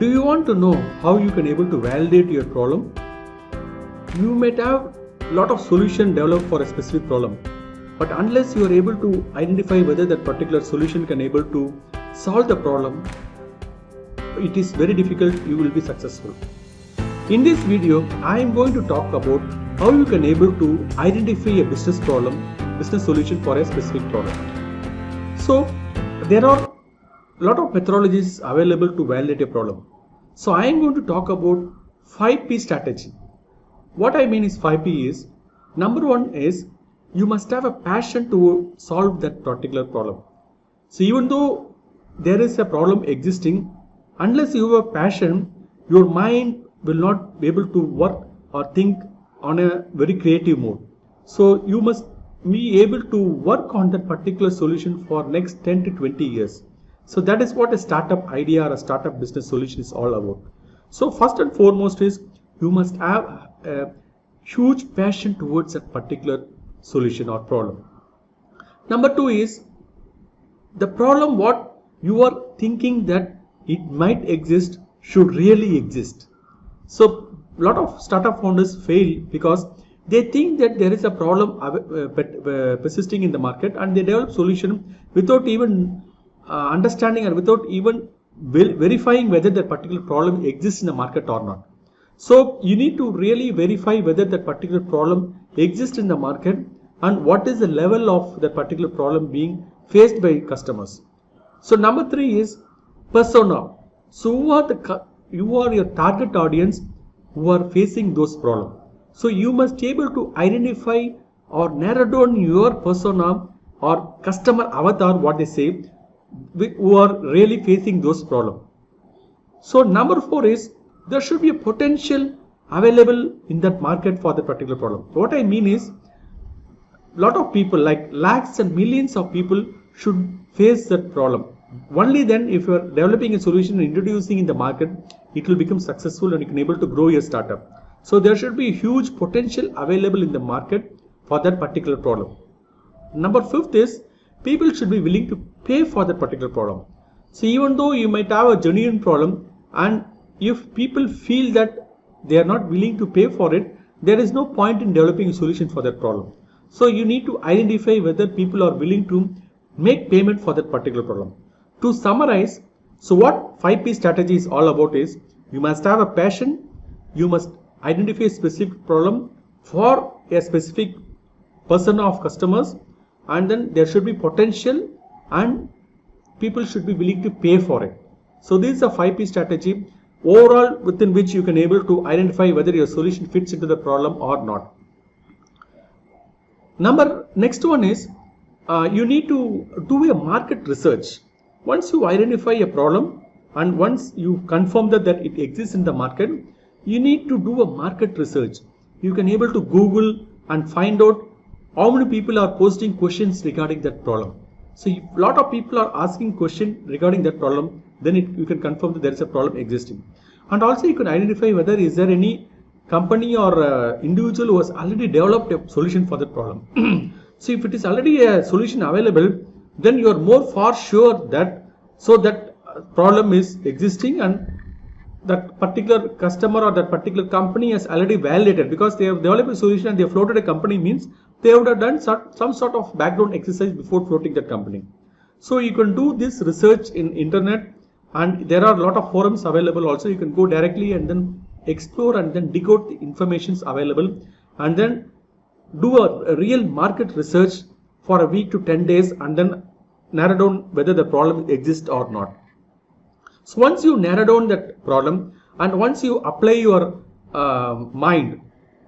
Do you want to know how you can able to validate your problem? You might have a lot of solution developed for a specific problem, but unless you are able to identify whether that particular solution can able to solve the problem, it is very difficult you will be successful. In this video, I am going to talk about how you can able to identify a business solution for a specific problem. So there are a lot of methodologies available to validate a problem. So I am going to talk about 5P strategy. What I mean is 5P is, number one is you must have a passion to solve that particular problem. So even though there is a problem existing, unless you have a passion, your mind will not be able to work or think on a very creative mode. So you must be able to work on that particular solution for next 10 to 20 years. So that is what a startup idea or a startup business solution is all about. So first and foremost is you must have a huge passion towards that particular solution or problem. Number two is the problem what you are thinking that it might exist should really exist. So a lot of startup founders fail because they think that there is a problem persisting in the market and they develop solution without even understanding and without even verifying whether that particular problem exists in the market or not. So you need to really verify whether that particular problem exists in the market and what is the level of that particular problem being faced by customers. So number three is persona. So who are your target audience who are facing those problems. So you must be able to identify or narrow down your persona or customer avatar, what they say, who are really facing those problems. So number four is there should be a potential available in that market for that particular problem. What I mean is a lot of people, like lakhs and millions of people, should face that problem. Only then if you are developing a solution and introducing in the market, it will become successful and you can able to grow your startup. So there should be huge potential available in the market for that particular problem. Number fifth is people should be willing to pay for that particular problem. So even though you might have a genuine problem, and if people feel that they are not willing to pay for it, there is no point in developing a solution for that problem. So you need to identify whether people are willing to make payment for that particular problem. To summarize, so what 5P strategy is all about is you must have a passion, you must identify a specific problem for a specific persona of customers, and then there should be potential and people should be willing to pay for it. So this is a 5P strategy overall within which you can able to identify whether your solution fits into the problem or not. Next one is you need to do a market research. Once you identify a problem and once you confirm that it exists in the market, you need to do a market research. You can able to Google and find out how many people are posting questions regarding that problem. So if a lot of people are asking questions regarding that problem, then you can confirm that there is a problem existing. And also you can identify whether is there any company or individual who has already developed a solution for that problem. So if it is already a solution available, then you are more far sure that problem is existing and that particular customer or that particular company has already validated, because they have developed a solution and they have floated a company, means they would have done some sort of background exercise before floating that company. So you can do this research in internet, and there are a lot of forums available also. You can go directly and then explore and then dig out the informations available and then do a real market research for a week to 10 days and then narrow down whether the problem exists or not. So once you narrow down that problem and once you apply your mind,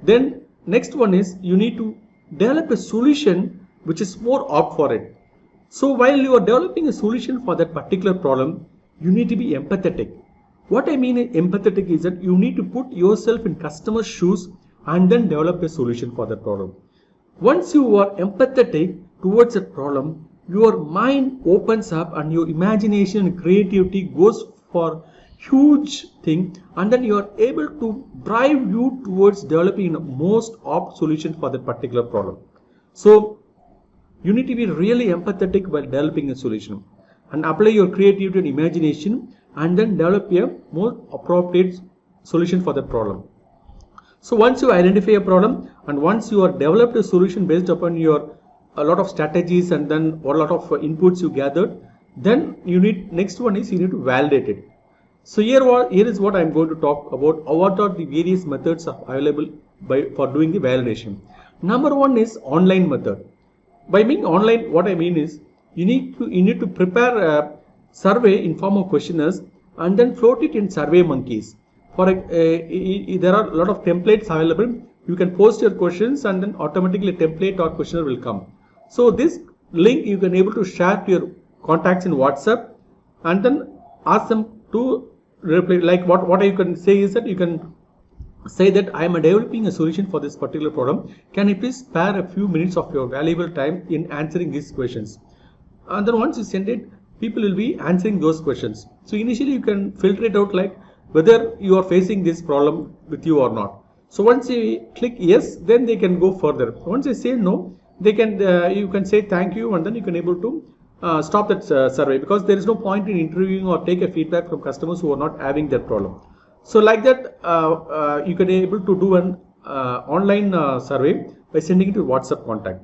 then next one is you need to develop a solution which is more apt for it. So while you are developing a solution for that particular problem, you need to be empathetic. What I mean empathetic is that you need to put yourself in customer's shoes and then develop a solution for that problem. Once you are empathetic towards a problem, your mind opens up and your imagination and creativity goes for huge thing, and then you are able to drive you towards developing the most apt solution for that particular problem. So you need to be really empathetic while developing a solution and apply your creativity and imagination and then develop a more appropriate solution for that problem. So once you identify a problem and once you are developed a solution based upon your a lot of strategies and then a lot of inputs you gathered, then you need, next one is you need to validate it. So here is what I am going to talk about. What are the various methods available for doing the validation. Number one is online method. By being online, what I mean is you need to prepare a survey in form of questionnaires and then float it in Survey Monkeys. There are a lot of templates available. You can post your questions and then automatically a template or questionnaire will come. So this link you can able to share to your contacts in WhatsApp and then ask them to reply. Like what you can say is that you can say that I am developing a solution for this particular problem. Can you please spare a few minutes of your valuable time in answering these questions? And then once you send it, people will be answering those questions. So initially you can filter it out like whether you are facing this problem with you or not. So once you click yes, then they can go further. Once they say no, they can you can say thank you and then you can able to stop that survey, because there is no point in interviewing or take a feedback from customers who are not having that problem. So like that you can able to do an online survey by sending it to WhatsApp contact.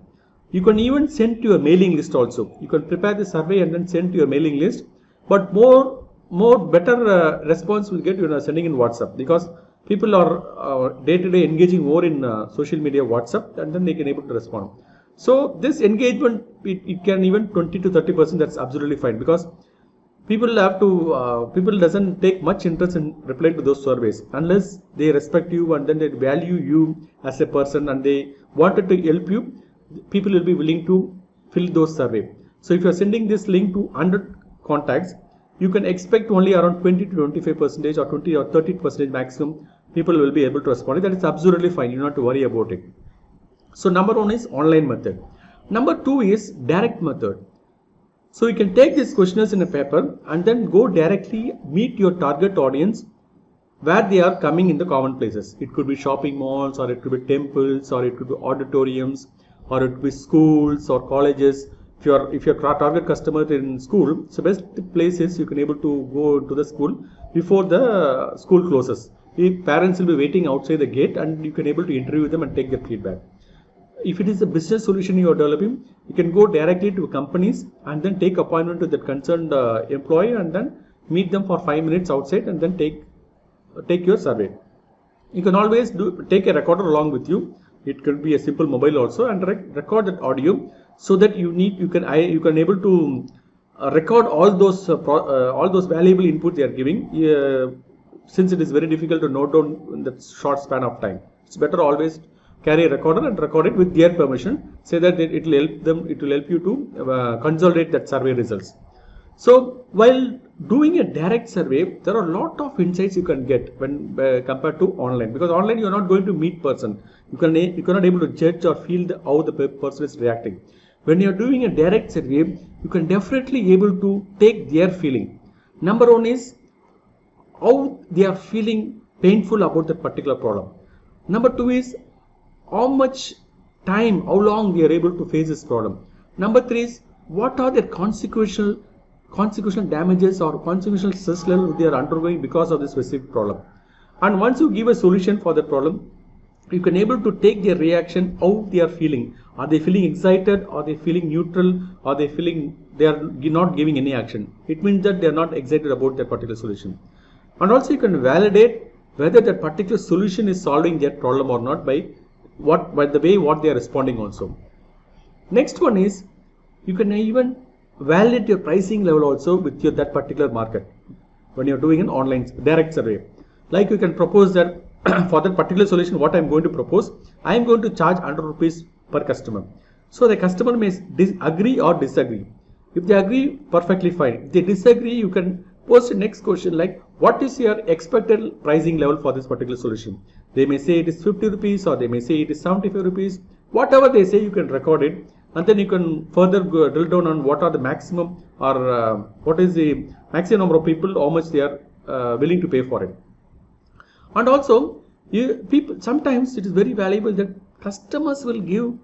You can even send to your mailing list also. You can prepare the survey and then send to your mailing list, but better response will get sending in WhatsApp, because people are day to day engaging more in social media WhatsApp, and then they can able to respond. So this engagement, it can even 20 to 30%. That's absolutely fine, because people doesn't take much interest in replying to those surveys unless they respect you and then they value you as a person and they wanted to help you. People will be willing to fill those survey. So if you are sending this link to 100 contacts, you can expect only around 20 to 25% or 20 or 30% maximum people will be able to respond. That is absolutely fine. You don't have to worry about it. So number one is online method. Number two is direct method. So you can take these questionnaires in a paper and then go directly meet your target audience where they are coming in the common places. It could be shopping malls, or it could be temples, or it could be auditoriums, or it could be schools or colleges. If your target customer is in school, so best place is you can able to go to the school before the school closes. The parents will be waiting outside the gate and you can able to interview them and take their feedback. If it is a business solution you are developing, you can go directly to companies and then take appointment with the concerned employee and then meet them for 5 minutes outside and then take your survey. You can always take a recorder along with you. It could be a simple mobile also, and record that audio, so that you can able to record all those valuable input they are giving. Since it is very difficult to note down in that short span of time, it's better always carry a recorder and record it with their permission, say that it will help you to consolidate that survey results. So while doing a direct survey, there are a lot of insights you can get when compared to online, because online you are not going to meet person. You cannot able to judge or feel how the person is reacting. When you are doing a direct survey, you can definitely able to take their feeling. Number one is how they are feeling painful about that particular problem. Number two is how much time, how long they are able to face this problem. Number three is what are their consequential damages or consequential stress level they are undergoing because of this specific problem. And once you give a solution for the problem, you can able to take their reaction, how they are feeling. Are they feeling excited? Are they feeling neutral? Are they feeling they are not giving any action? It means that they are not excited about that particular solution. And also you can validate whether that particular solution is solving their problem or not by the way what they are responding also. Next one is you can even validate your pricing level also with that particular market when you are doing an online direct survey. Like you can propose that for that particular solution, what I am going to propose, I am going to charge 100 rupees per customer. So the customer may agree or disagree. If they agree, perfectly fine. If they disagree, you can post the next question like, what is your expected pricing level for this particular solution? They may say it is 50 rupees or they may say it is 75 rupees. Whatever they say, you can record it, and then you can further drill down on what are the maximum or what is the maximum number of people, how much they are willing to pay for it. And also, sometimes it is very valuable that customers will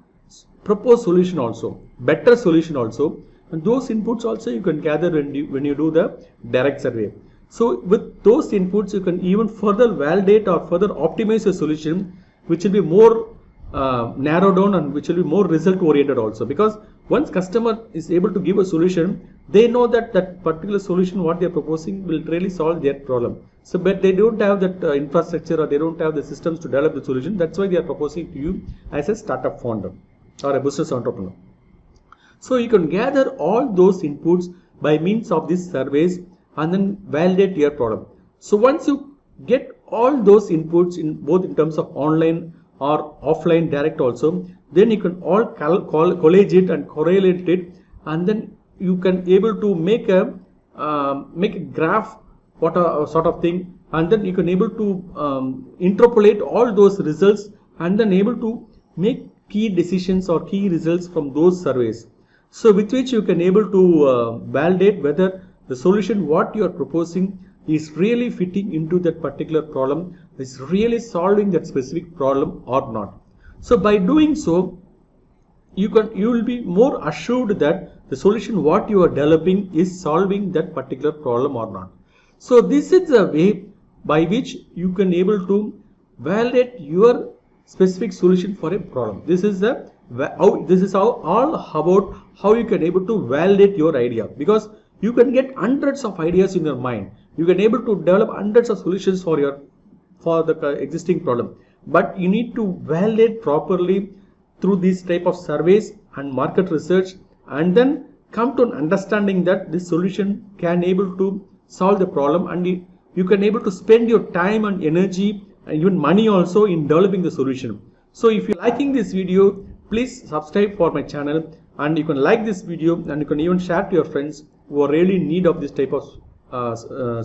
propose solution also, better solution also, and those inputs also you can gather when you do the direct survey. So with those inputs, you can even further validate or further optimize your solution, which will be more narrowed down and which will be more result oriented also. Because once customer is able to give a solution, they know that that particular solution what they are proposing will really solve their problem. So but they don't have that infrastructure, or they don't have the systems to develop the solution. That's why they are proposing to you as a startup founder or a business entrepreneur. So you can gather all those inputs by means of these surveys and then validate your problem. So once you get all those inputs in both in terms of online or offline direct also, then you can all collage it and correlate it, and then you can able to make a graph, what a sort of thing, and then you can able to interpolate all those results and then able to make key decisions or key results from those surveys. So with which you can able to validate whether the solution what you are proposing is really fitting into that particular problem, is really solving that specific problem or not. So by doing so, you will be more assured that the solution what you are developing is solving that particular problem or not. So this is the way by which you can able to validate your specific solution for a problem. This is all about how you can able to validate your idea, because you can get hundreds of ideas in your mind. You can able to develop hundreds of solutions for the existing problem, but you need to validate properly through these type of surveys and market research, and then come to an understanding that this solution can able to solve the problem, and you can able to spend your time and energy and even money also in developing the solution. So if you're liking this video, please subscribe for my channel, and you can like this video, and you can even share to your friends who are really in need of this type of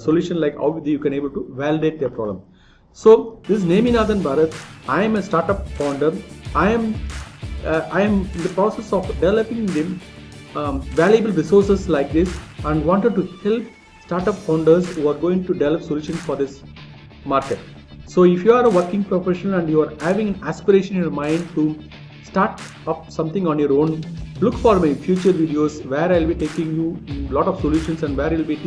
solution, like how you can able to validate their problem. So this is Neminathan Bharat. I am a startup founder. I am in the process of developing the valuable resources like this, and wanted to help startup founders who are going to develop solutions for this market. So if you are a working professional and you are having an aspiration in your mind to start up something on your own, look for my future videos where I will be taking you a lot of solutions, and where I will be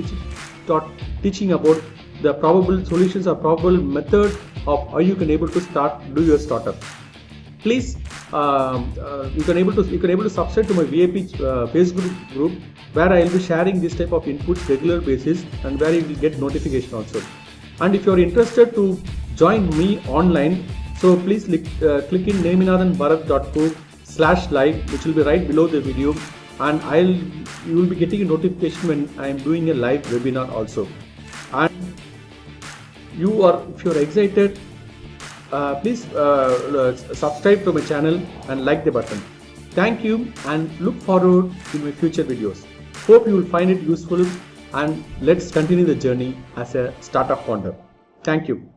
teaching about the probable solutions or probable method of how you can able to do your startup. Please, you can able to subscribe to my VIP Facebook group, where I will be sharing this type of inputs regular basis, and where you will get notification also. And if you are interested to join me online, so please click in neminathanbharat.co/live, which will be right below the video, and you will be getting a notification when I am doing a live webinar also. And if you are excited, please subscribe to my channel and like the button. Thank you, and look forward to my future videos. Hope you will find it useful, and let's continue the journey as a startup founder. Thank you.